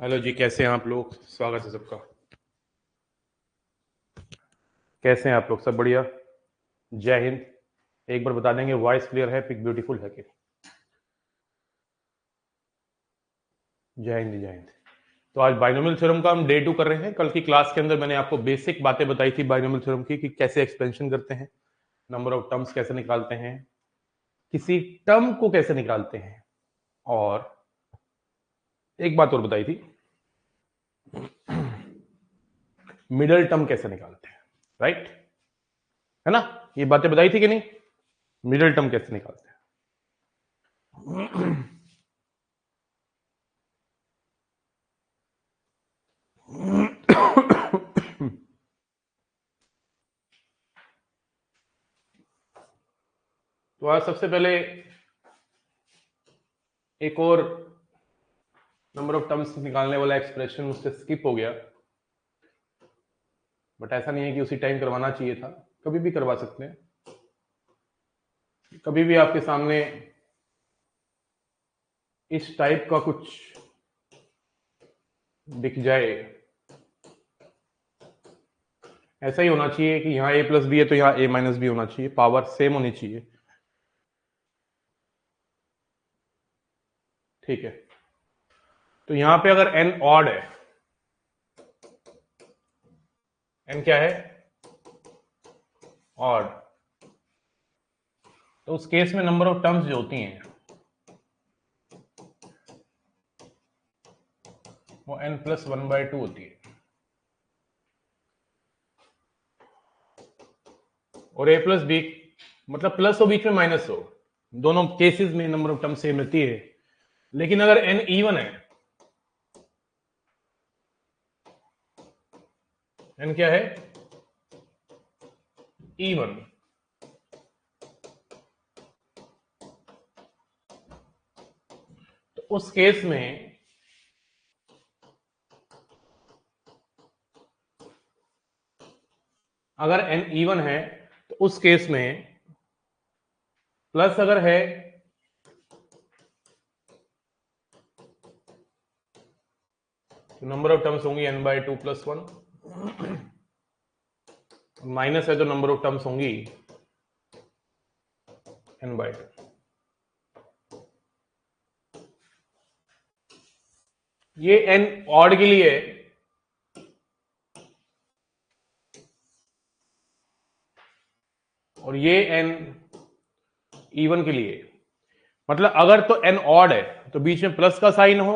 Hello जी, कैसे हैं आप लोग? स्वागत है सबका। कैसे हैं आप लोग? सब बढ़िया? जय हिंद। एक बार बता देंगे वॉइस क्लियर है, पिक ब्यूटीफुल है कि? जय हिंद जय हिंद। तो आज बाइनोमियल थ्योरम का हम डे 2 कर रहे हैं। कल की क्लास के अंदर मैंने आपको बेसिक बातें बताई थी बाइनोमियल थ्योरम की, कि कैसे एक्सपेंशन करते हैं, नंबर ऑफ टर्म्स कैसे निकालते हैं, किसी टर्म को कैसे निकालते हैं, और एक बात और बताई थी, मिडल टर्म कैसे निकालते हैं। राइट है ना? ये बातें बताई थी कि नहीं? मिडल टर्म कैसे निकालते हैं। तो आज सबसे पहले एक और नंबर ऑफ टर्म्स निकालने वाला एक्सप्रेशन मुझसे स्किप हो गया, बट ऐसा नहीं है कि उसी टाइम करवाना चाहिए था, कभी भी करवा सकते हैं। कभी भी आपके सामने इस टाइप का कुछ दिख जाए, ऐसा ही होना चाहिए कि यहाँ a प्लस बी है तो यहाँ a माइनस बी होना चाहिए, पावर सेम होनी चाहिए। ठीक है, तो यहां पे अगर n ऑड है, n क्या है? ऑड, तो उस केस में नंबर ऑफ टर्म्स जो होती हैं वो n प्लस 1/2 होती है, और a प्लस बी मतलब प्लस हो बीच में माइनस हो, दोनों केसेस में नंबर ऑफ टर्म सेम रहती है। लेकिन अगर n इवन है, n क्या है? इवन, तो उस केस में अगर n इवन है तो उस केस में प्लस अगर है तो नंबर ऑफ टर्म्स होंगी n/2 + 1, माइनस है तो नंबर ऑफ टर्म्स होंगी n/2। ये n ऑड के लिए है, और ये n इवन के लिए। मतलब अगर तो n ऑड है तो बीच में प्लस का साइन हो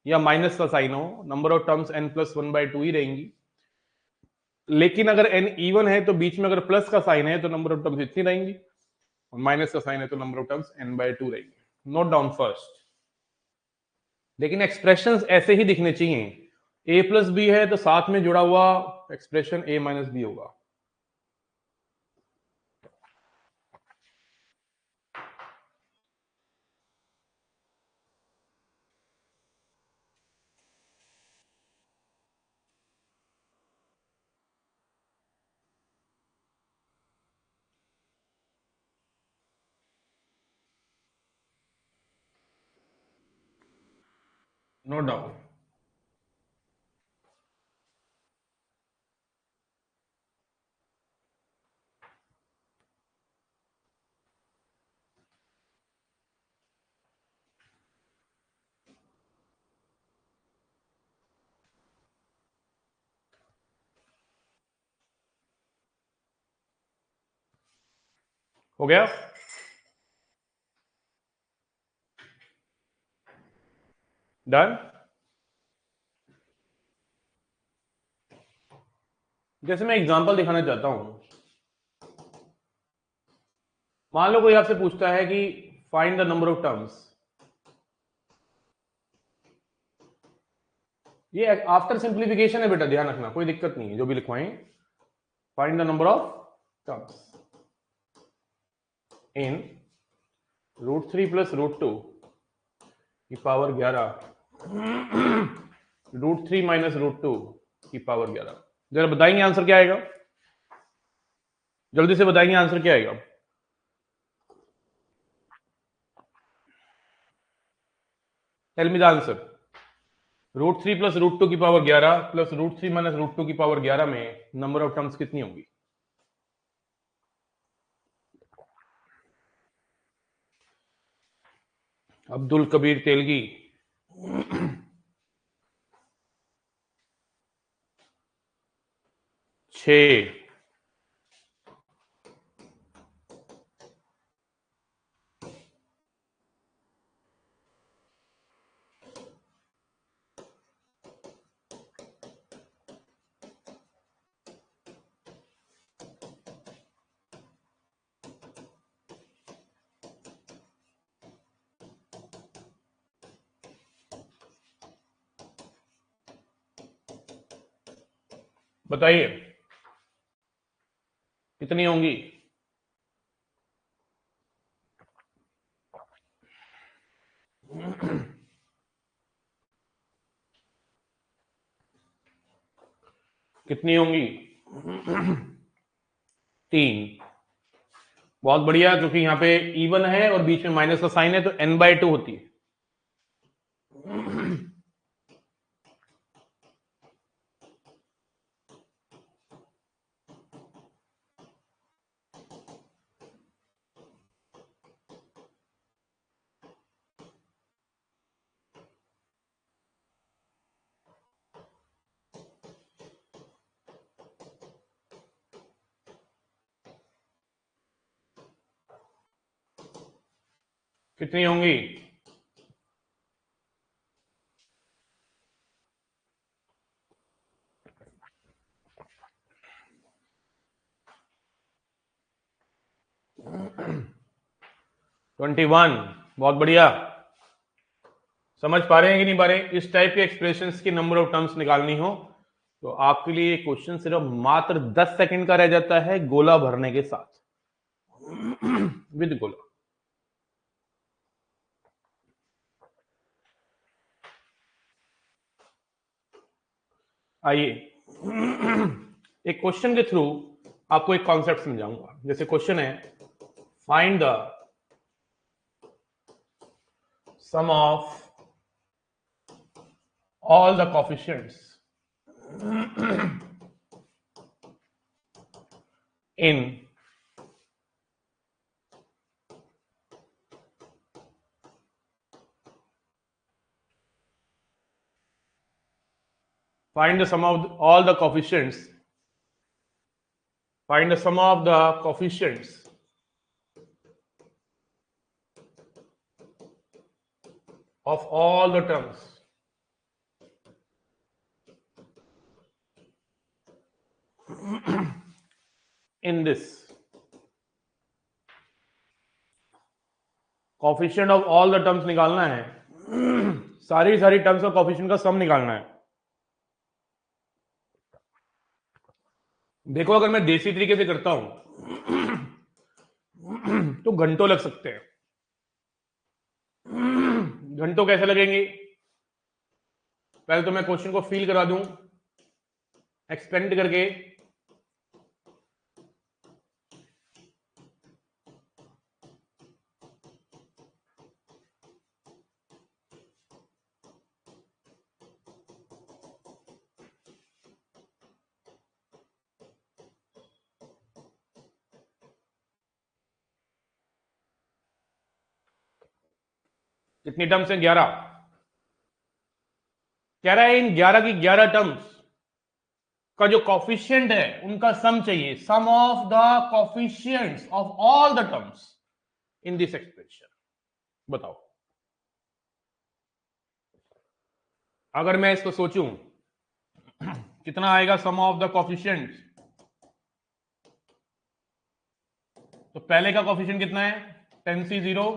या माइनस का साइन हो, नंबर ऑफ टर्म्स n + 1/2 ही रहेंगी। लेकिन अगर n इवन है तो बीच में अगर प्लस का साइन है तो नंबर ऑफ टर्म्स इतनी रहेंगी, और माइनस का साइन है तो नंबर ऑफ टर्म्स n/2 रहेंगी। Note down first. लेकिन एक्सप्रेशंस ऐसे ही दिखने चाहिए, a प्लस बी है तो साथ में जुड़ा हुआ एक्सप्रेशन a माइनस बी होगा। Note down. हो गया? डन। जैसे मैं एग्जांपल दिखाना चाहता हूं, मान लो कोई आपसे पूछता है कि find the number of terms. ये आफ्टर सिंप्लीफिकेशन है बेटा, ध्यान रखना, कोई दिक्कत नहीं है जो भी लिखवाएं। Find the number of terms in √3 + √2 की पावर 11 √3 - √2 की पावर 11। जरा बताएंगे आंसर क्या आएगा? जल्दी से बताएंगे आंसर क्या आएगा? Tell me the answer. √3 plus √2 की पावर 11 प्लस √3 माइनस √2 की पावर 11 में नंबर ऑफ टर्म्स कितनी होंगी? अब्दुल कबीर तेलगी। छः। बताइए कितनी होंगी? कितनी होंगी? 3। बहुत बढ़िया, क्योंकि यहाँ पे इवन है और बीच में माइनस का साइन है तो n/2 होती है। कितनी होंगी? Twenty one. बहुत बढ़िया। समझ पा रहे हैं कि नहीं पा रहे? इस टाइप के एक्सप्रेशंस की नंबर ऑफ टर्म्स निकालनी हो तो आपके लिए क्वेश्चन सिर्फ मात्र 10 सेकंड का रह जाता है, गोला भरने के साथ। विद गोला। आइए एक क्वेश्चन के थ्रू आपको एक कॉन्सेप्ट समझाऊंगा। जैसे क्वेश्चन है, find the sum of all the coefficients in find the sum of all the coefficients, find the sum of the coefficients of all the terms in this coefficient of all the terms निकालना है। सारी terms का coefficient का sum निकालना है। देखो अगर मैं देसी तरीके से करता हूं तो घंटों लग सकते हैं। घंटों कैसे लगेंगे? पहले तो मैं क्वेश्चन को फील करा दूं एक्सपेंड करके। कितनी टर्म्स हैं? 11। कह रहा है इन 11 की 11 टर्म्स का जो कॉफिशिएंट है उनका सम चाहिए। Sum of the coefficients of all the terms in this expression. बताओ अगर मैं इसको सोचूं कितना आएगा सम ऑफ द कॉफिशिएंट्स? तो पहले का कॉफिशिएंट कितना है? 10c0,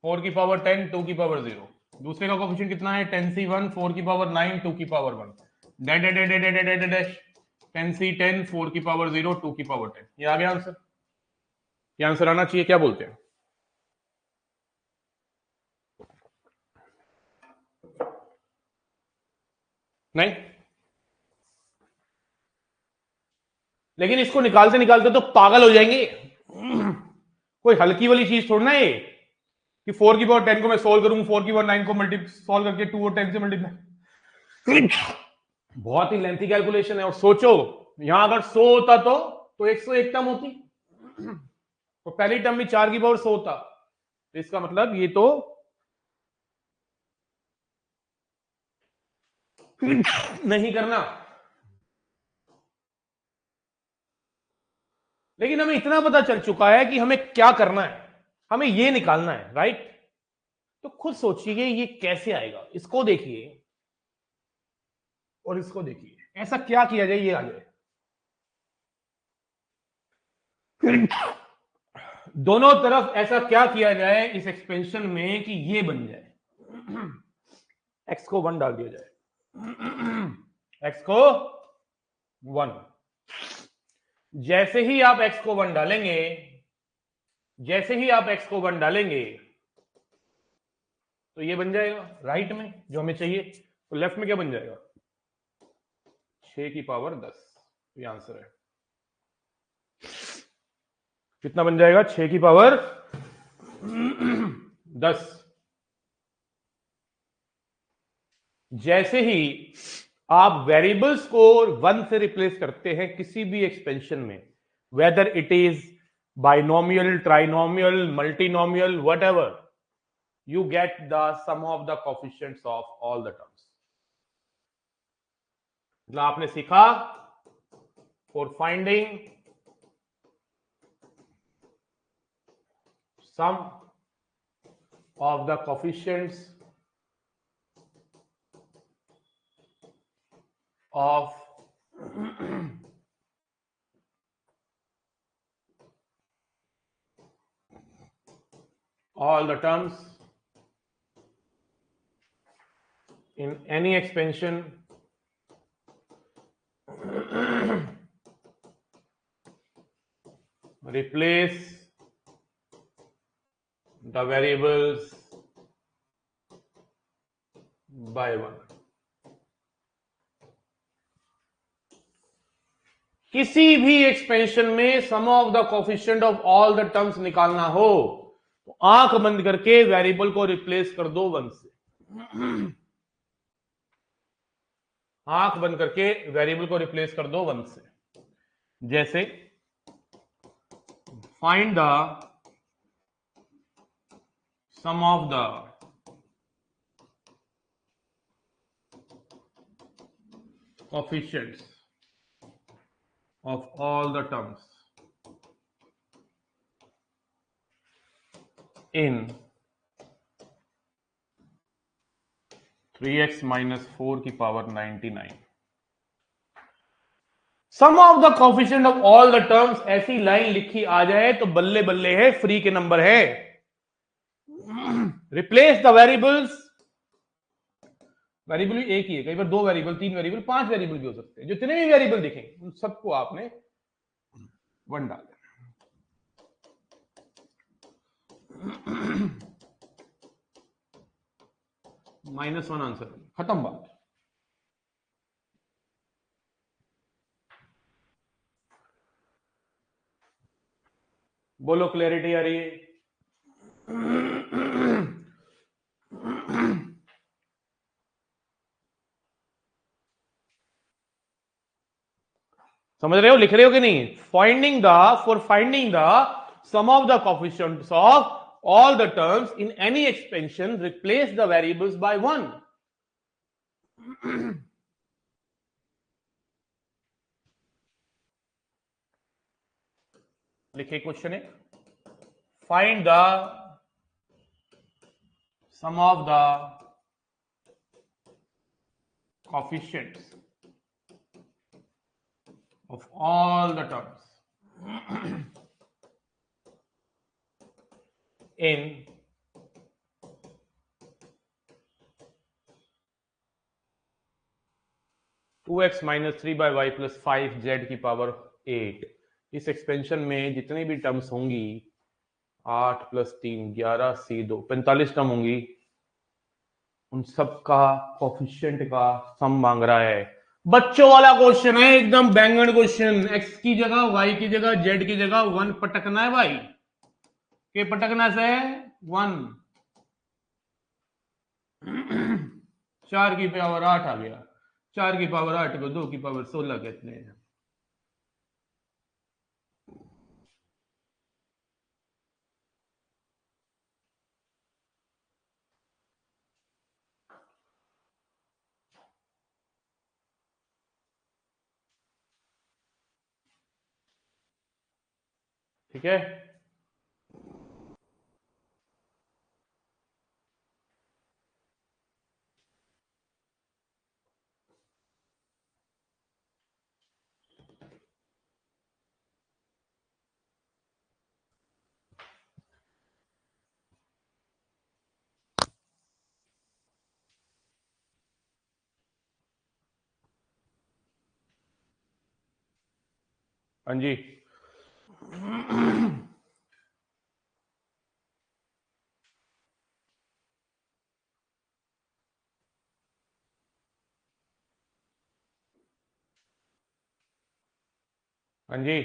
4 की पावर 10, 2 की पावर 0। दूसरे का कॉफिशिएंट कितना है? 10c1, 4 की पावर 9, 2 की पावर 1। 10c10, 4 की पावर 0, 2 की पावर 10। ये आ गया आंसर। ये आंसर आना चाहिए। क्या बोलते हैं? नहीं? लेकिन इसको निकालते निकालते तो पागल हो जाएंगे। कोई हल्की वाली चीज थोड़ी ना ये। कि 4 की पावर 10 को मैं सोल्व करूं, 4 की पावर 9 को सॉल्व करके 2 और 10 से मल्टीप्लाई, बहुत ही लेंथी कैलकुलेशन है। और सोचो यहां अगर 100 होता तो 101 टर्म होती, तो पहली टर्म भी 4 की पावर 100 होता, तो इसका मतलब ये तो नहीं करना। लेकिन हमें इतना पता चल चुका है कि हमें क्या करना है, हमें ये निकालना है, राइट। तो खुद सोचिए ये कैसे आएगा, इसको देखिए और इसको देखिए, ऐसा क्या किया जाए ये आ जाए। दोनों तरफ ऐसा क्या किया जाए इस एक्सपेंशन में कि ये बन जाए, x को 1 डाल दिया जाए, x को 1। जैसे ही आप x को 1 डालेंगे, जैसे ही आप x को 1 डालेंगे तो ये बन जाएगा राइट में जो हमें चाहिए। तो लेफ्ट में क्या बन जाएगा, 6 की पावर 10, ये आंसर है। कितना बन जाएगा, 6 की पावर 10। जैसे ही आप वेरिएबल्स को 1 से रिप्लेस करते हैं किसी भी एक्सपेंशन में, whether it is binomial, trinomial, multinomial, whatever, you get the sum of the coefficients of all the terms. मतलब आपने सीखा for finding sum of the coefficients of all the terms in any expansion replace the variables by 1। किसी भी expansion में sum of the coefficient of all the terms निकालना हो तो आंख बंद करके वेरिएबल को रिप्लेस कर दो 1 से। आंख बंद करके वेरिएबल को रिप्लेस कर दो 1 से। जैसे find the sum of the coefficients of all the terms in 3x minus 4 की power 99। Sum of the coefficient of all the terms, ऐसी लाइन लिखी आ जाए तो बल्ले बल्ले है, फ्री के नंबर है। रिप्लेस द वेरिएबल्स, वेरिएबल एक ही है, कई बार 2 वेरिएबल, 3 वेरिएबल, 5 वेरिएबल भी हो सकते हैं। जितने भी वेरिएबल दिखेंगे उन सबको आपने 1 डाल देना। -1 आंसर, खत्म बात। बोलो क्लैरिटी आ रही है? समझ रहे हो, लिख रहे हो कि नहीं? Finding the, for finding the sum of the coefficients of all the terms in any expansion replace the variables by 1। लिखे क्वेश्चन है, find the sum of the coefficients of all the terms in 2x minus 3 by y plus 5z की power 8। इस expansion में जितनी भी terms होंगी 8 + 3 11 C2 45 term होंगी, उन सब का कोफिशिएंट का सम मांग रहा है। बच्चों वाला क्वेश्चन है, एकदम बैंगन क्वेश्चन। x की जगह, y की जगह, z की जगह 1 पटकना है भाई। के पटकना से 1, 4 की पावर 8 आ गया। 4 की पावर 8 को 2 की पावर 16 कहते हैं। ठीक है, हाँ जी। हाँ जी,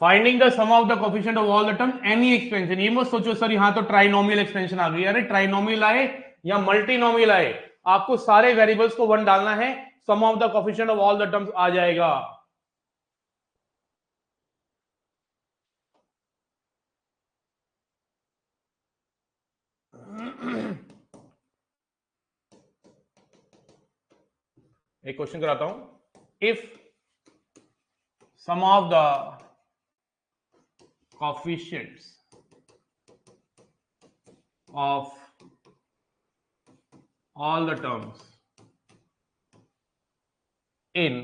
finding the sum of the coefficient of all the term any expansion. ये मत सोचो सर यहां तो ट्राइनोमियल एक्सपेंशन आ गई। अरे ट्राइनोमियल आए या मल्टीनोमियल आए, आपको सारे वेरिएबल्स को 1 डालना है, sum of the coefficient of all the terms आ जाएगा। एक क्वेश्चन कराता हूं। If sum of the coefficients of all the terms in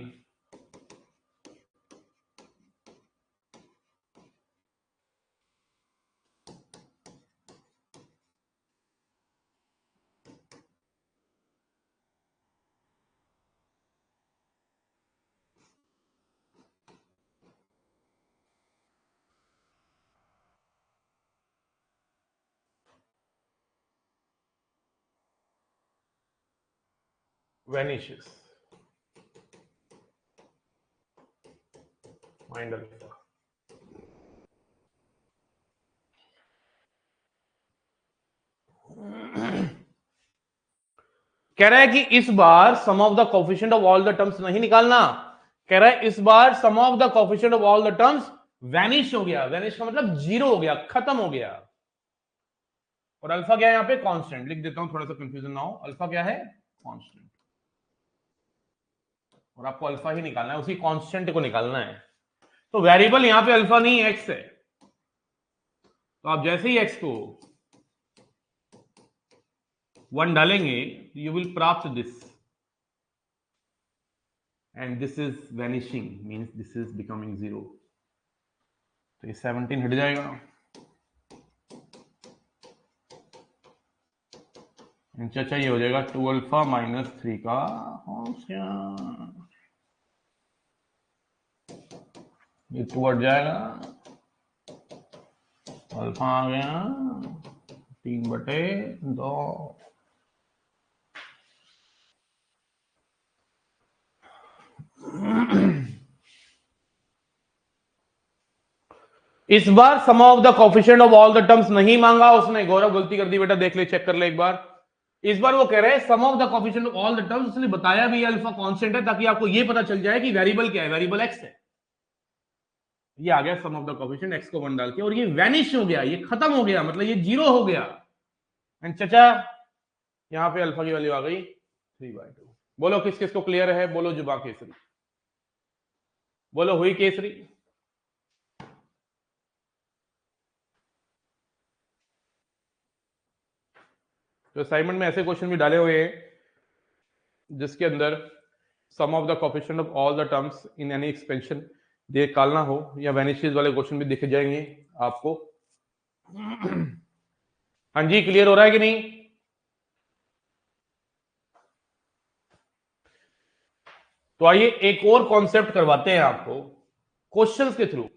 vanishes, find alpha। कह रहा है कि इस बार sum of the coefficient of all the terms नहीं निकालना, कह रहा है इस बार sum of the coefficient of all the terms vanish हो गया। वैनिश का मतलब जीरो हो गया, खत्म हो गया। और अल्फा क्या है यहां पे? कांस्टेंट। लिख देता हूं थोड़ा सा कंफ्यूजन ना हो। अल्फा क्या है? कांस्टेंट। और आपको अल्फा ही निकालना है, उसी कांस्टेंट को निकालना है। तो वेरिएबल यहां पे अल्फा नहीं, एक्स है। तो आप जैसे ही एक्स को 1 डालेंगे, यू विल प्राप्त this, and this is vanishing, means this is becoming 0। तो ये 17 हट जाएगा, चाचा ये हो जाएगा 2 अल्फा माइनस 3 का कांस्टेंट। ये 2 हट जाएगा, अल्फा आ गया 3/2। इस बार sum of the coefficient of all the terms नहीं मांगा उसने। गौरव गलती कर दी बेटा, देख ले, चेक कर ले एक बार। इस बार वो कह रहे हैं sum of the coefficient of all the terms. उसने बताया भी अल्फा कांस्टेंट है, ताकि आपको ये पता चल जाए कि वेरिएबल क्या है। वेरिएबल एक्स है। ये आ गया सम ऑफ द कोफिशिएंट, एक्स को 1 डाल के, और ये वैनिश हो गया, ये खत्म हो गया, मतलब ये 0 हो गया। एंड चाचा यहां पे अल्फा की वैल्यू आ गई 3/2। बोलो किस किस को क्लियर है? बोलो जुबा केसरी, बोलो हुई केसरी। तो असाइनमेंट में ऐसे क्वेश्चन भी डाले हुए हैं जिसके अंदर sum of the coefficient of all the terms in any expansion दे निकालना हो, या वैनिशेस वाले क्वेश्चन भी दिख जाएंगे आपको। हाँ जी, क्लियर हो रहा है कि नहीं? तो आइए एक और कॉन्सेप्ट करवाते हैं आपको क्वेश्चंस के थ्रू।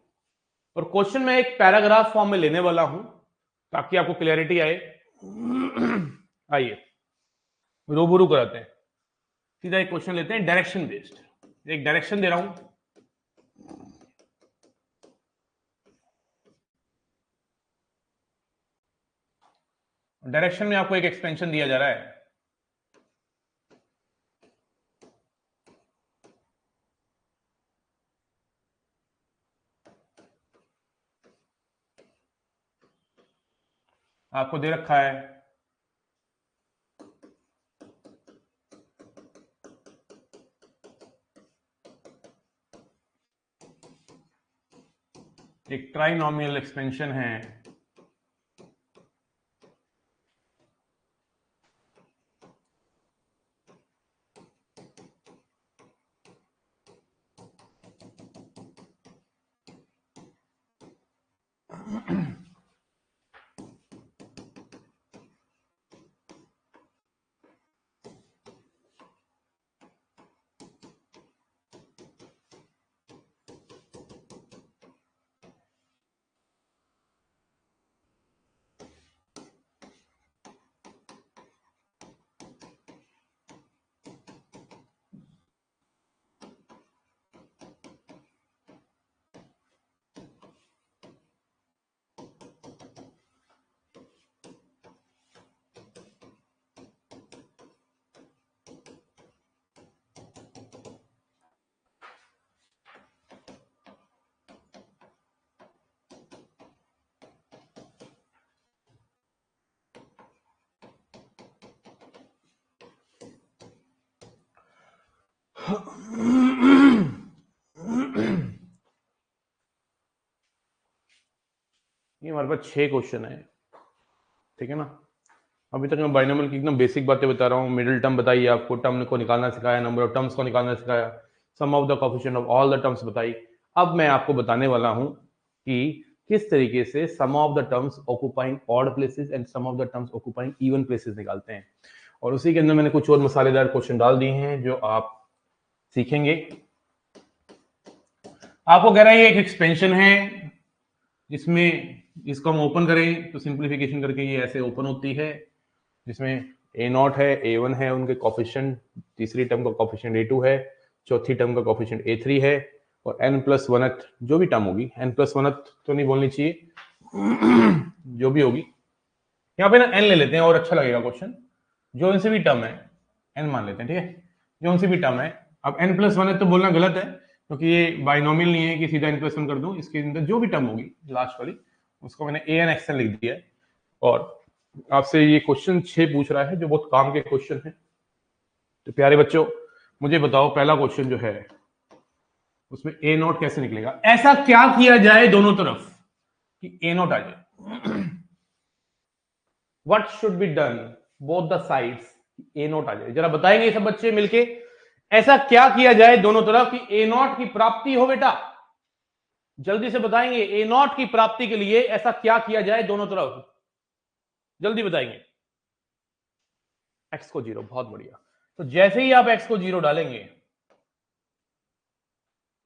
और क्वेश्चन में एक पैराग्राफ फॉर्म में लेने वाला हूं ताकि आपको क्लैरिटी आए। आइए रूबरू कराते हैं। सीधा एक क्वेश्चन लेते हैं डायरेक्शन बेस्ड। एक डायरेक्शन दे रहा हूं, डायरेक्शन में आपको एक एक्सपेंशन दिया जा रहा है, आपको दे रखा है एक ट्राइनोमियल एक्सपेंशन है, ये हमारे पास 6 क्वेश्चन है, ठीक है ना। अभी तक मैं बाइनोमियल की एकदम बेसिक बातें बता रहा हूँ, मिडिल टर्म बताइए, आपको टर्म को निकालना सिखाया, नंबर ऑफ टर्म्स को निकालना सिखाया, sum of the coefficient of all the terms बताई। अब मैं आपको बताने वाला हूँ कि किस तरीके से sum of the terms occupying odd places and sum of the terms occupying even places निकालते हैं। और उसी के अंदर मैंने कुछ और मसालेदार क्वेश्चन डाल दिए हैं जो आप सीखेंगे। आपको कह रहा है ये एक एक्सपेंशन है जिसमें इसको हम ओपन करें तो सिंप्लीफिकेशन करके ये ऐसे ओपन होती है, जिसमें a0 है, a1 है, उनके कोफिशिएंट, तीसरी टर्म का कोफिशिएंट a2 है, चौथी टर्म का कोफिशिएंट a3 है, और n+1th जो भी टर्म होगी, n+1th तो नहीं बोलनी चाहिए, जो भी होगी, यहाँ पे ना n ले लेते हैं और अच्छा लगेगा क्वेश्चन। जो इनसे भी टर्म है n मान लेते हैं, ठीक है, जो उनसे भी टर्म है। अब n+1 तो बोलना गलत है क्योंकि ये बाइनोमियल नहीं है कि सीधा n+1 कर दूं, इसके अंदर जो भी टर्म होगी लास्ट वाली उसको मैंने an(xn) लिख दिया है। और आपसे ये क्वेश्चन 6 पूछ रहा है जो बहुत काम के क्वेश्चन है। तो प्यारे बच्चों मुझे बताओ, पहला क्वेश्चन जो है उसमें a0 कैसे निकलेगा, ऐसा क्या किया जाए दोनों तरफ कि a0 आ जाए। What should be done both the sides, a0 आ जाए, जरा बताएंगे सब बच्चे मिलके, ऐसा क्या किया जाए दोनों तरफ कि a0 की प्राप्ति हो। बेटा जल्दी से बताएंगे, a0 की प्राप्ति के लिए ऐसा क्या किया जाए दोनों तरफ, जल्दी बताएंगे। x को 0, बहुत बढ़िया। तो जैसे ही आप x को 0 डालेंगे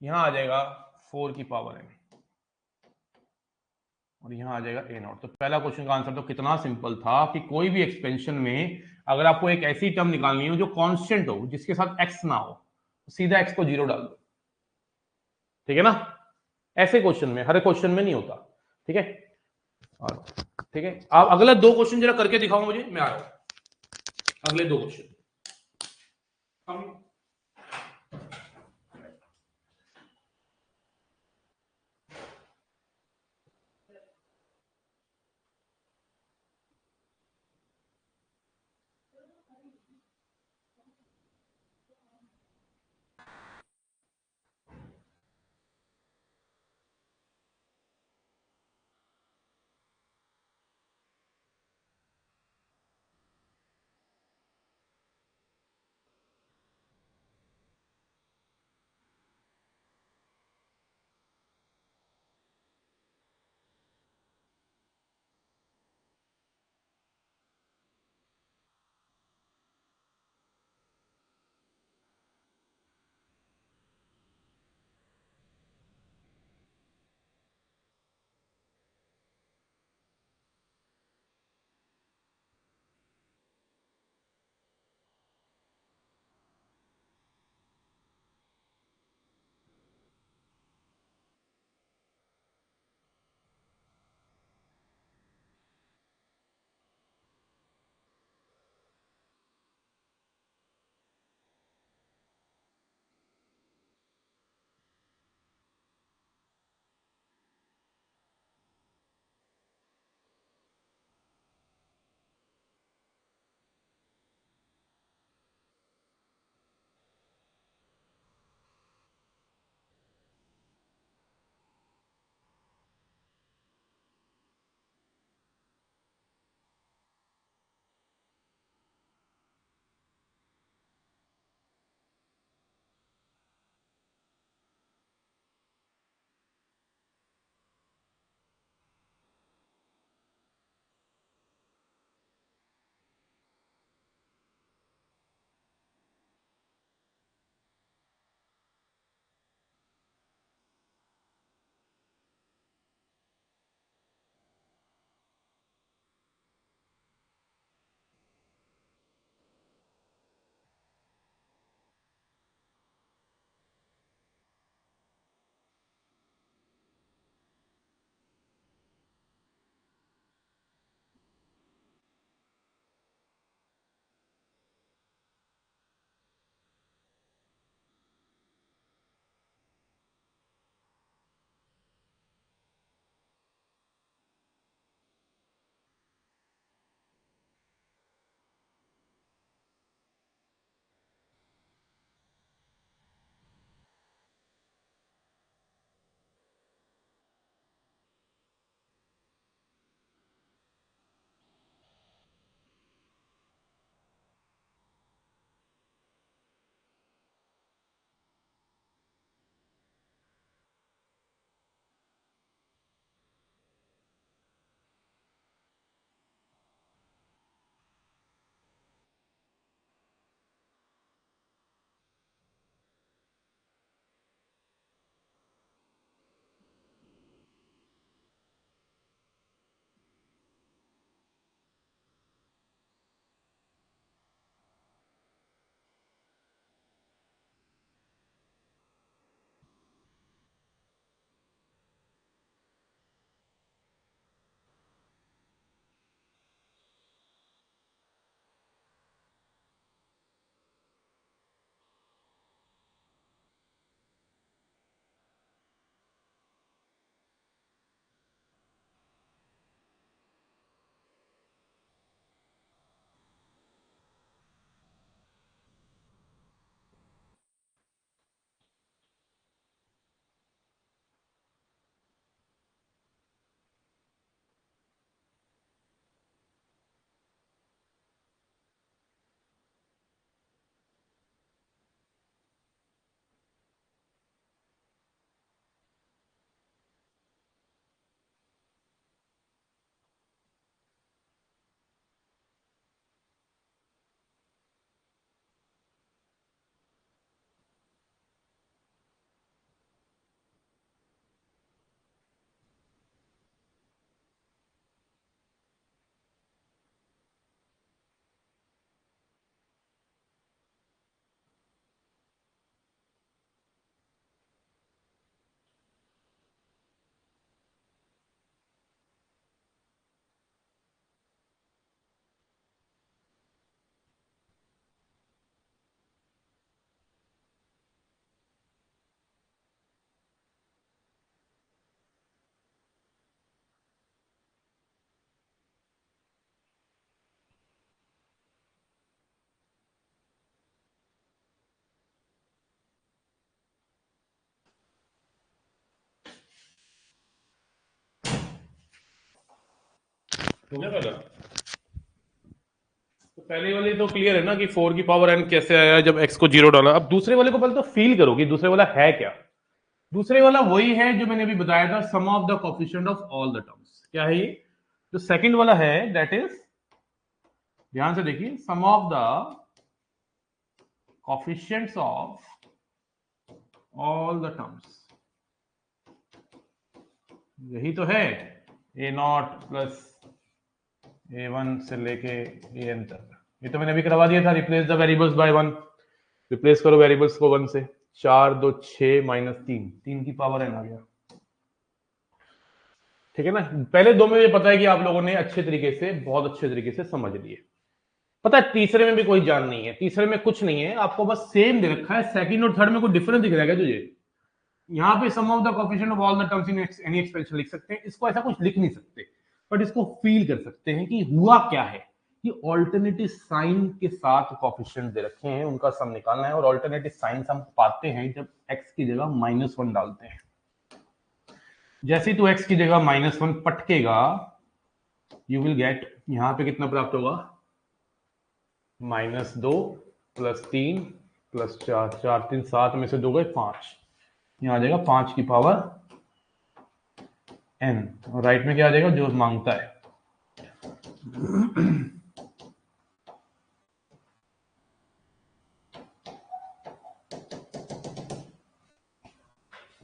यहां आ जाएगा 4 की पावर n और यहां आ जाएगा a0। तो पहला क्वेश्चन का आंसर तो कितना सिंपल था कि कोई भी एक्सपेंशन में अगर आपको एक ऐसी टर्म निकालनी हो जो कांस्टेंट हो, जिसके साथ x ना हो, तो सीधा x को 0 डाल दो, ठीक है ना। ऐसे क्वेश्चन में, हर क्वेश्चन में नहीं होता, ठीक है। और ठीक है, आप अगले 2 क्वेश्चन जरा करके दिखाओ मुझे, मैं आ रहा हूं अगले 2 क्वेश्चन। हो गया पहला? तो पहले वाले तो क्लियर है ना कि 4 की पावर n कैसे आया जब x को 0 डाला। अब दूसरे वाले को पहले तो फील करो कि दूसरे वाला है क्या। दूसरे वाला वही है जो मैंने अभी बताया था, sum of the coefficient of all the terms. क्या है ये? जो सेकंड वाला है दैट इज, ध्यान से देखिए, sum of the coefficients of all the terms. यही तो है, ए नॉट प्लस a1 से लेके an तक। ये तो मैंने अभी करवा दिया था, रिप्लेस द वेरिएबल्स बाय 1। रिप्लेस करो वेरिएबल्स को 1 से। 4 2 6 माइनस 3 की पावर n आ गया। ठीक है ना? पहले दो में ये पता है कि आप लोगों ने अच्छे तरीके से, बहुत अच्छे तरीके से समझ लिए। पता है तीसरे में भी कोई जान नहीं है, तीसरे में कुछ नहीं है, आपको बस सेम दे रखा है। सेकंड और थर्ड में कोई डिफरेंस दिख रहा है तुझे? यहाँ पे sum of the coefficient of all the terms in any expression लिख सकते हैं, इसको ऐसा कुछ लिख नहीं सकते, बट इसको फील कर सकते हैं कि हुआ क्या है। कि ऑल्टरनेटिव साइन के साथ कोएफिशिएंट दे रखे हैं, उनका सम निकालना है। और ऑल्टरनेटिव साइन हम पाते हैं जब x की जगह -1 डालते हैं। जैसे तू x की जगह -1 पटकेगा, यू विल गेट, यहां पे कितना प्राप्त होगा? -2 + 3 + 4, 4 3 7 में से 2 गए 5, यहां आ जाएगा 5 की पावर n। और राइट में क्या आ जाएगा? जो मांगता है।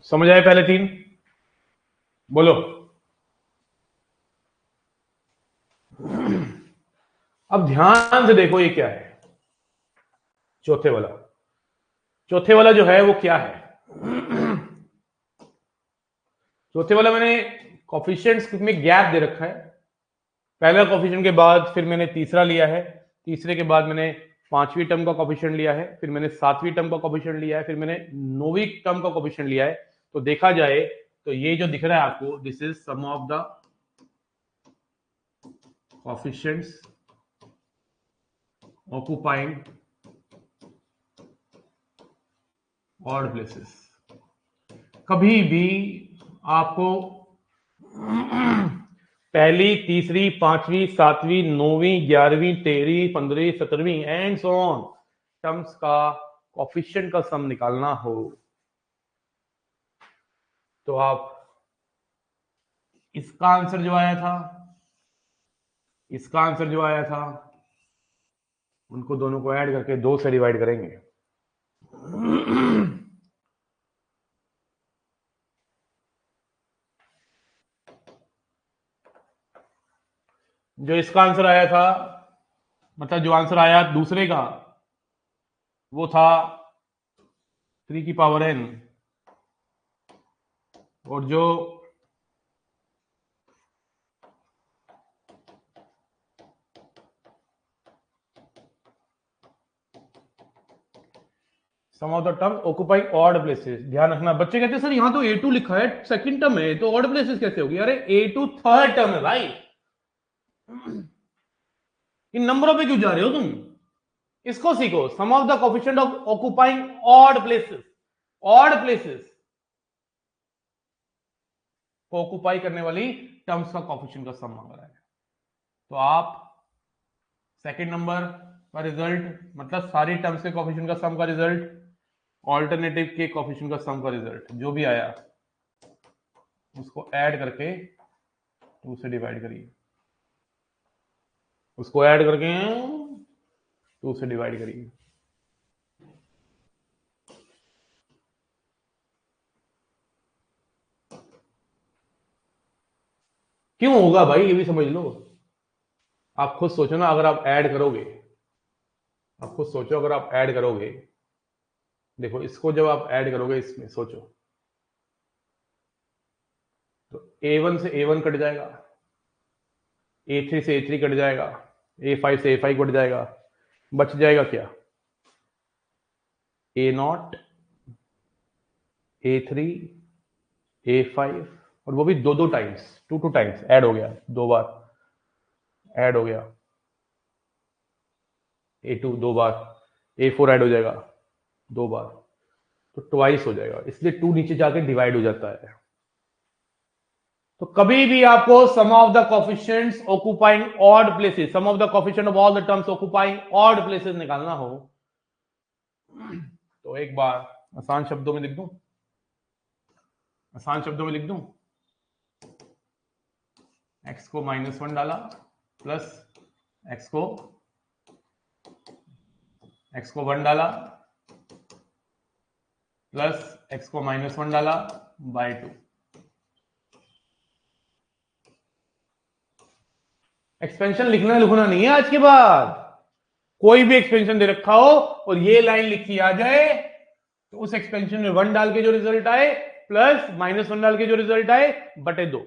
समझ आए पहले 3? बोलो। अब ध्यान से देखो ये क्या है। चौथे वाला, चौथे वाला जो है वो क्या है? चौथे वाला मैंने कोफिशिएंट्स में गैप दे रखा है। पहला कोफिशिएंट के बाद फिर मैंने तीसरा लिया है, तीसरे के बाद मैंने पांचवी टर्म का कोफिशिएंट लिया है, फिर मैंने सातवीं टर्म का कोफिशिएंट लिया है, फिर मैंने नौवीं टर्म का कोफिशिएंट लिया है। तो देखा जाए तो ये जो दिख रहा है आपको, this is sum of the coefficients occupying odd places. कभी भी आपको पहली, तीसरी, पांचवी, सातवीं, नौवीं, 11वीं, 13वीं, 15वीं, 17वीं एंड सो ऑन टर्म्स का कोफिशिएंट का सम निकालना हो, तो आप इसका आंसर जो आया था, इसका आंसर जो आया था, उनको दोनों को ऐड करके 2 से डिवाइड करेंगे। जो इसका आंसर आया था, मतलब जो आंसर आया दूसरे का, वो था 3 की पावर n। और जो sum of the terms occupying odd places, ध्यान रखना। बच्चे कहते हैं सर यहां तो A2 लिखा है, सेकंड टर्म है, तो ऑड प्लेसेस कैसे होगी? अरे A2 थर्ड टर्म है भाई। इन नंबरों पे क्यों जा रहे हो तुम? इसको सीखो, sum of the coefficient of occupying odd places. Odd places को ऑक्यूपाई करने वाली टर्म्स का कोफिशिएंट का सम मांग रहा है। तो आप सेकंड नंबर का रिजल्ट, मतलब सारी टर्म्स के कोफिशिएंट का सम का रिजल्ट, ऑल्टरनेटिव के कोफिशिएंट का सम का रिजल्ट, जो भी आया उसको ऐड करके 2 से डिवाइड करिए। उसको ऐड करके 2 से डिवाइड करिए। क्यों होगा भाई, ये भी समझ लो। आप खुद सोचो ना, अगर आप ऐड करोगे, आप खुद सोचो, अगर आप ऐड करोगे, देखो इसको जब आप ऐड करोगे, इसमें सोचो, तो A1 से A1 कट जाएगा, A3 से A3 कट जाएगा, A5 से A5 कट जाएगा, बच जाएगा क्या? A0, A3, A5, और वो भी दो टाइम्स, 2 टाइम्स ऐड हो गया, 2 बार ऐड हो गया। A2 2 बार, A4 ऐड हो जाएगा 2 बार, तो ट्वाइस हो जाएगा। इसलिए 2 नीचे जाके डिवाइड हो जाता है। तो कभी भी आपको sum of the coefficients occupying odd places, sum of the coefficient of all the terms occupying odd places निकालना हो तो एक बार आसान शब्दों में लिख दूं, आसान शब्दों में लिख दूं, x को -1 डाला प्लस x को 1 डाला प्लस x को -1 डाला बाय 2। एक्सपेंशन लिखना नहीं है आज के बाद। कोई भी एक्सपेंशन दे रखा हो और ये लाइन लिखी आ जाए तो उस एक्सपेंशन में 1 डाल के जो रिजल्ट आए प्लस -1 डाल के जो रिजल्ट आए बटे 2।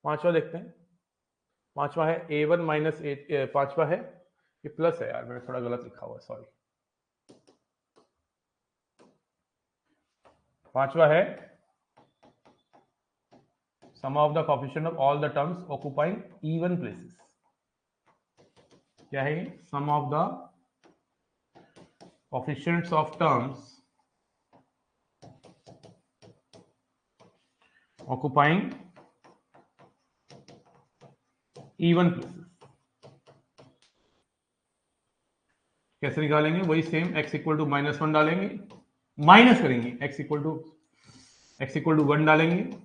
पांचवा देखते हैं। पांचवा है a1 माइनस पांचवा है, ये प्लस है यार, मैंने थोड़ा गलत लिखा हुआ, सॉरी। पांचवा है sum of the coefficient of all the terms occupying even places। क्या है ये? sum of the coefficients of terms occupying even places। कैसे निकालेंगे? वही सेम, x इक्वल टू -1 डालेंगे, माइनस करेंगे, x इक्वल टू 1 डालेंगे,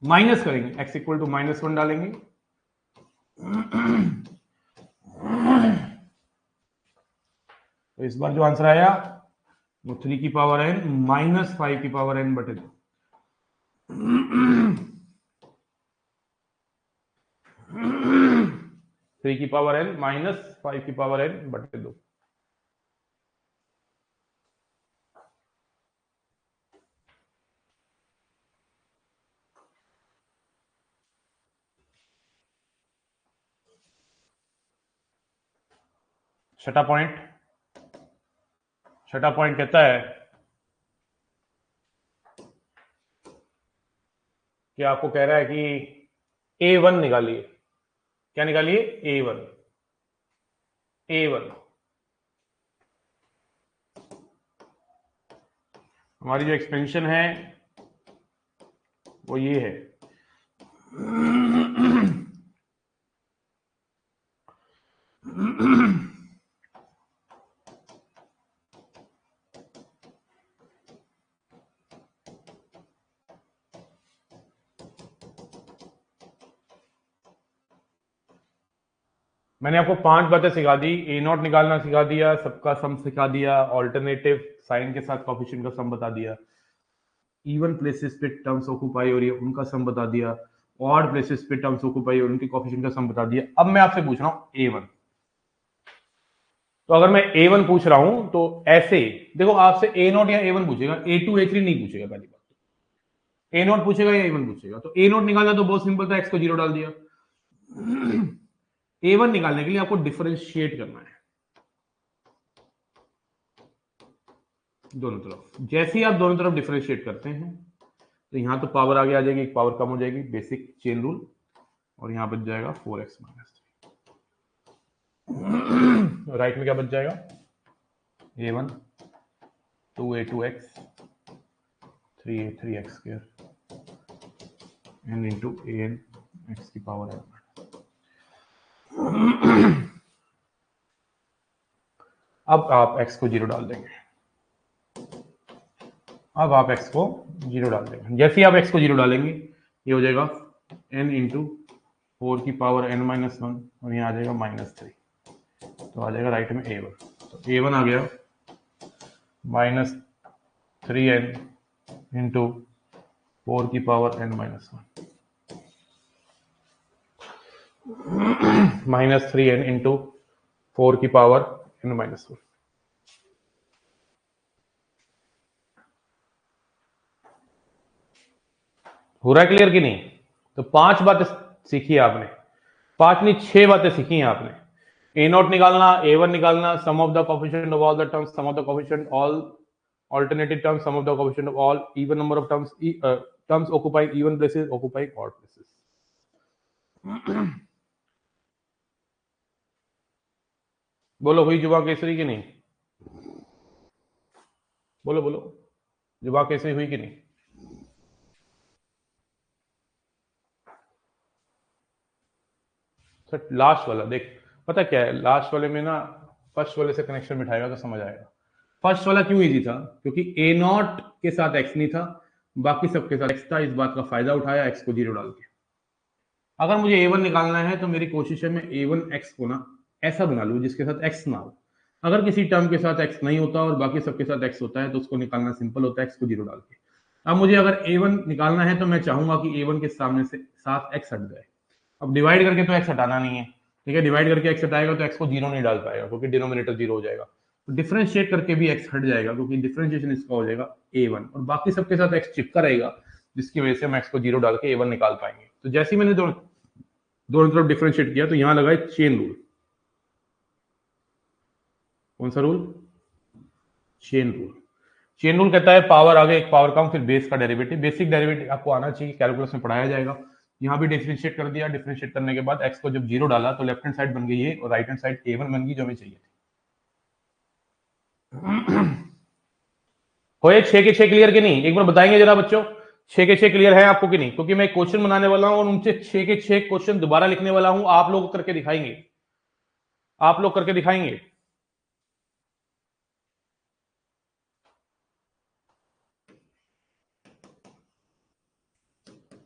माइनस करेंगे, x इक्वल टू -1 डालेंगे, तो इस बार जो आंसर आया वो 3 की पावर n -5 की पावर n बटे 2। 3 की पावर n -5 की पावर n बटे 2। छठा पॉइंट कहता है कि आपको कह रहा है कि a1 निकालिए। क्या निकालिए? a1। हमारी जो एक्सपेंशन है वो ये है, मैंने आपको 5 बातें सिखा दी। a0 निकालना सिखा दिया, सबका सम सिखा दिया, ऑल्टरनेटिव साइन के साथ कोफिशिएंट का सम बता दिया, इवन प्लेसेस पे टर्म्स ऑक्युपाई हो रही है उनका सम बता दिया, ऑड प्लेसेस पे टर्म्स ऑक्युपाई हो रही है उनके कोफिशिएंट का सम बता दिया। अब मैं आपसे पूछ रहा हूं a1। तो अगर मैं a1 पूछ रहा हूं तो ऐसे देखो, आपसे a0 या a1 पूछेगा, a2 a3 नहीं पूछेगा। पहली बात a0 पूछेगा या a1 पूछेगा। तो a0 निकालना तो बहुत सिंपल था, x को 0 डाल दिया। a1 निकालने के लिए आपको डिफरेंशिएट करना है दोनों तरफ। जैसे ही आप दोनों तरफ डिफरेंशिएट करते हैं तो यहां तो पावर आगे आ जाएगी, एक पावर कम हो जाएगी, बेसिक चेन रूल, और यहां बच जाएगा 4x माइनस 3। राइट में क्या बच जाएगा? a1 2a2x 3a3x square n into an x की पावर n। अब आप x को 0 डाल देंगे। अब आप x को 0 डाल देंगे। जैसे ही आप x को 0 डालेंगे ये हो जाएगा n इंटू 4 की पावर n माइनस 1 और यहाँ आ जाएगा -3। तो आ जाएगा राइट में a1। तो a1 आ गया -3n इंटू 4 की power n minus 1 -3n into 4 की पावर n माइनस 1। हो रहा है क्लियर कि नहीं? तो 5 बातें सीखी है आपने, 5 नहीं 6 बातें सीखी हैं आपने। a0 निकालना, a1 निकालना, sum of the coefficient of all the terms, sum of the coefficient all alternative terms, sum of the coefficient of all even number of terms, terms occupying even places, occupying odd places। बोलो हुई जुबान केसरी की नहीं? बोलो बोलो, जुबा कैसे हुई कि नहीं? सर लास्ट वाला देख, पता क्या है, लास्ट वाले में ना फर्स्ट वाले से कनेक्शन बिठाएगा तो समझ आएगा। फर्स्ट वाला क्यों इजी था? क्योंकि ए नॉट के साथ एक्स नहीं था, बाकी सबके साथ एक्स था। इस बात का फायदा उठाया, एक्स को जीरो डाल के। अगर मुझे a1 निकालना है तो मेरी कोशिश है मैं a1 x को ना ऐसा बना लूं जिसके साथ x ना हो। अगर किसी टर्म के साथ x नहीं होता और बाकी सबके साथ x होता है तो उसको निकालना सिंपल होता है, x को जीरो डाल के। अब मुझे अगर a1 निकालना है तो मैं चाहूंगा कि a1 के सामने से साथ x हट जाए। अब डिवाइड करके तो x हटाना नहीं है, ठीक है, डिवाइड करके x हटाएगा तो x को जीरो नहीं डाल पाएगा क्योंकि डिनोमिनेटर जीरो हो जाएगा। तो डिफरेंशिएट करके भी x हट जाएगा क्योंकि डिफरेंशिएशन इसका हो जाएगा a1 और बाकी सबके साथ x चिपका रहेगा, जिसकी वजह से हम x को जीरो डाल के a1 निकाल पाएंगे। तो जैसे ही मैंने दोनों तरफ डिफरेंशिएट किया तो यहां लगा एक चेन रूल। कौन सा rule? Chain rule. Chain rule कहता है पावर आगे एक पावर कम फिर बेस का डेरिवेटिव। बेसिक डेरिवेटिव आपको आना चाहिए, कैलकुलस में पढ़ाया जाएगा। यहां भी डिफरेंशिएट कर दिया, डिफरेंशिएट करने के बाद एक्स को जब जीरो डाला तो लेफ्ट हैंड साइड बन गई है और राइट हैंड साइड a1 बन गई जो हमें चाहिए थी। हो ये 6 के 6 क्लियर कि नहीं? एक बार बताएंगे जरा बच्चों, 6 के 6 क्लियर है आपको कि नहीं? क्योंकि मैं क्वेश्चन बनाने वाला हूं और उनसे 6 के 6 क्वेश्चन दोबारा लिखने वाला हूं, आप लोग करके दिखाएंगे, आप लोग करके दिखाएंगे।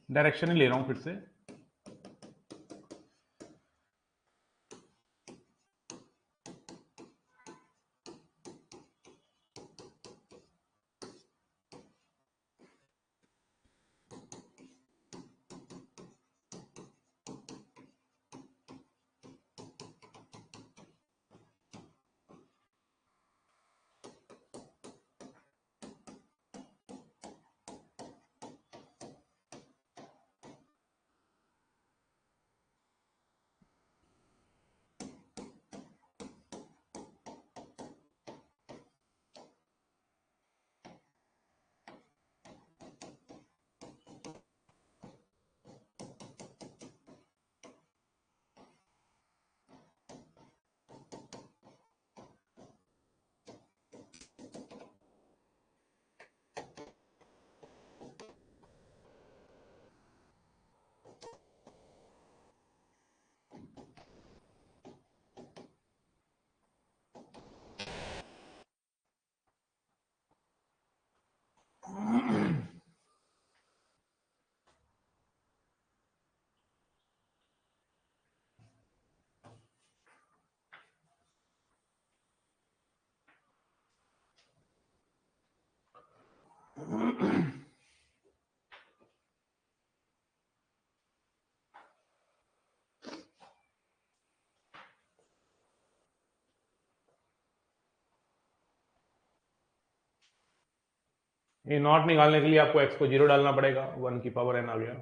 डायरेक्शन ही ले रहा हूं फिर से। ये नॉट निकालने के लिए आपको एक्स को जीरो डालना पड़ेगा, 1 की पावर n आ गया।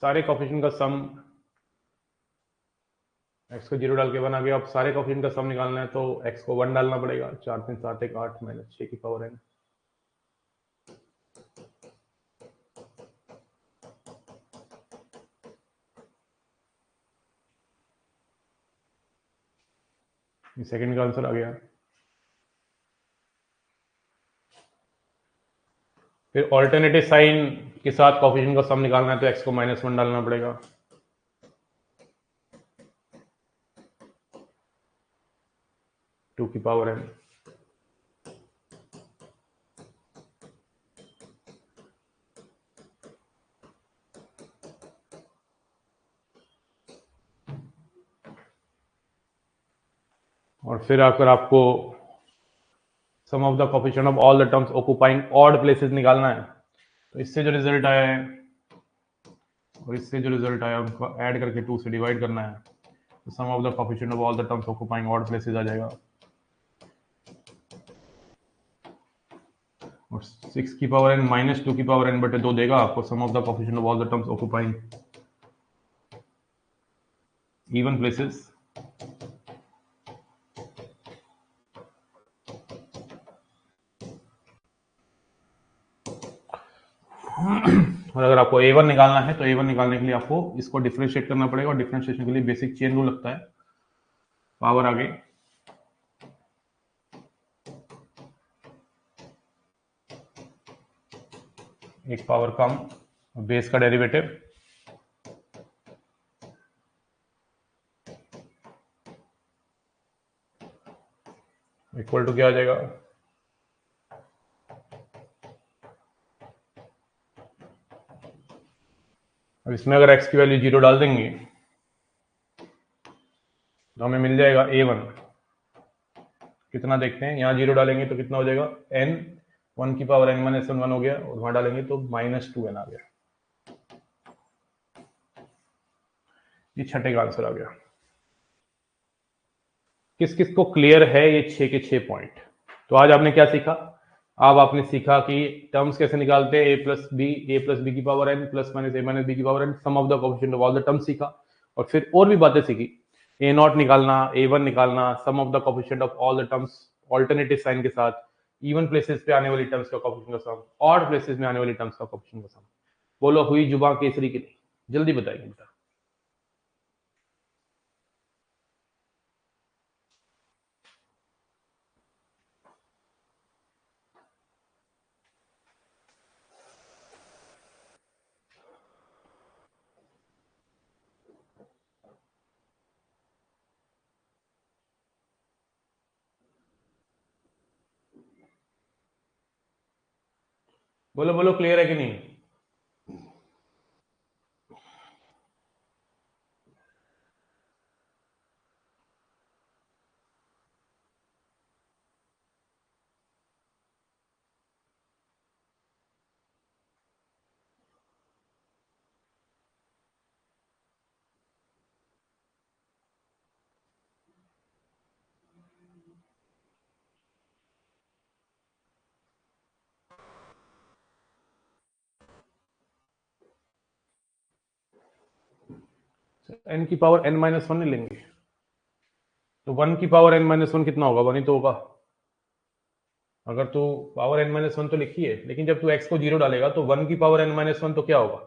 सारे कोफिशिएंट का सम, एक्स को जीरो डाल के 1 आ गया। अब सारे कोफिशिएंट का सम निकालना है तो एक्स को 1 डालना पड़ेगा। 4 3 7 1 8 माइनस 6 की पावर n। सेकंड का आंसर आ गया। फिर ऑल्टरनेटिव साइन के साथ कोफिशिएंट का सम निकालना है तो एक्स को -1 डालना पड़ेगा। टू की पावर n। और फिर आकर आपको sum of the coefficient of all the terms occupying odd places निकालना है। तो इससे जो रिजल्ट आया है और इससे जो रिजल्ट आया उनको ऐड करके 2 से डिवाइड करना है तो sum of the coefficient of all the terms occupying odd places आ जाएगा। और 6 की पावर n माइनस 2 की पावर n बटे 2 देगा आपको sum of the coefficient of all the terms occupying even places. और अगर आपको a1 निकालना है तो a1 निकालने के लिए आपको इसको डिफरेंशिएट करना पड़ेगा, और डिफरेंशिएशन के लिए बेसिक चेन रूल लगता है। पावर आगे, एक पावर कम, बेस का डेरिवेटिव इक्वल टू क्या आ जाएगा, अब इसमें अगर x की वैल्यू 0 डाल देंगे तो हमें मिल जाएगा a1 कितना, देखते हैं, यहाँ 0 डालेंगे तो कितना हो जाएगा, n 1 की पावर n माइनस 1 हो गया, और वहां डालेंगे तो -2n आ गया। ये छठे का आंसर आ गया। किस किस को क्लियर है ये 6 के 6 पॉइंट? तो आज आपने क्या सीखा? अब आपने सीखा कि टर्म्स कैसे निकालते हैं, a प्लस बी की power n plus minus a minus B की power n, sum of the coefficient of all the terms सीखा, और फिर और भी बातें सीखी, a0 निकालना, a1 निकालना, sum of the coefficient of all the terms alternative sign के साथ, इवन प्लेसेस पे आने वाली टर्म्स का कोएफिशिएंट का सम, ऑड प्लेसेस में आने वाली टर्म्स का कोएफिशिएंट का सम। बोलो हुई जुबान केसरी की नहीं? जल्दी बताइए बेटा। बोलो बोलो, क्लियर है कि नहीं? n की पावर n माइनस 1 नहीं लेंगे तो 1 की पावर n माइनस 1 कितना होगा, 1 ही तो होगा। अगर तो पावर n माइनस 1 तो लिखी है, लेकिन जब तू x को 0 डालेगा तो 1 की पावर n माइनस 1 तो क्या होगा,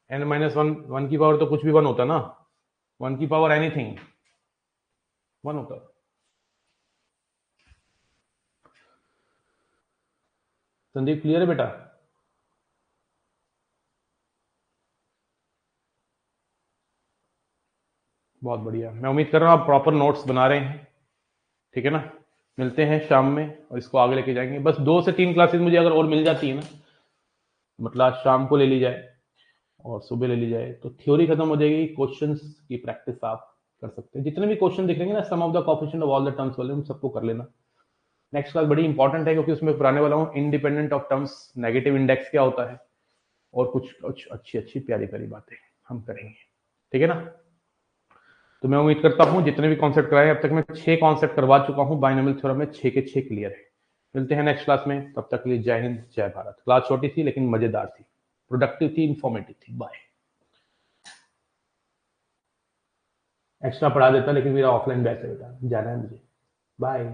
n माइनस 1, 1 की पावर तो कुछ भी 1 होता ना, 1 की पावर एनीथिंग 1 होता। संदीप क्लियर है बेटा? बहुत बढ़िया, मैं उम्मीद कर रहा हूँ आप प्रॉपर नोट्स बना रहे हैं, ठीक है ना? मिलते हैं शाम में और इसको आगे लेके जाएंगे। बस 2 से 3 क्लासेस मुझे अगर और मिल जाती है ना, मतलब आज शाम को ले ली जाए और सुबह ले ली जाए, तो थ्योरी खत्म हो जाएगी, क्वेश्चंस की प्रैक्टिस आप कर सकते हैं। जितने भी क्वेश्चन दिख रहे हैं ना, sum of the coefficient of all the terms वाले, उन सबको कर लेना। नेक्स्ट क्लास बड़ी इंपॉर्टेंट है क्योंकि उसमें पढ़ाने वाला हूँ independent of terms, negative index क्या होता है, और कुछ कुछ अच्छी अच्छी प्यारी प्यारी बातें हम करेंगे, ठीक है ना? तो मैं उम्मीद करता हूँ जितने भी कॉन्सेप्ट कराए, अब तक मैं 6 कॉन्सेप्ट करवा चुका हूँ बाइनोमियल थ्योरम में, 6 के 6 क्लियर है। मिलते हैं नेक्स्ट क्लास में, तब तक के लिए जय हिंद जय भारत। क्लास छोटी थी लेकिन मजेदार थी, प्रोडक्टिव थी, इंफॉर्मेटिव थी। बाय। एक्स्ट्रा पढ़ा देता लेकिन मेरा ऑफलाइन बैच है बेटा, जाना है मुझे। बाय।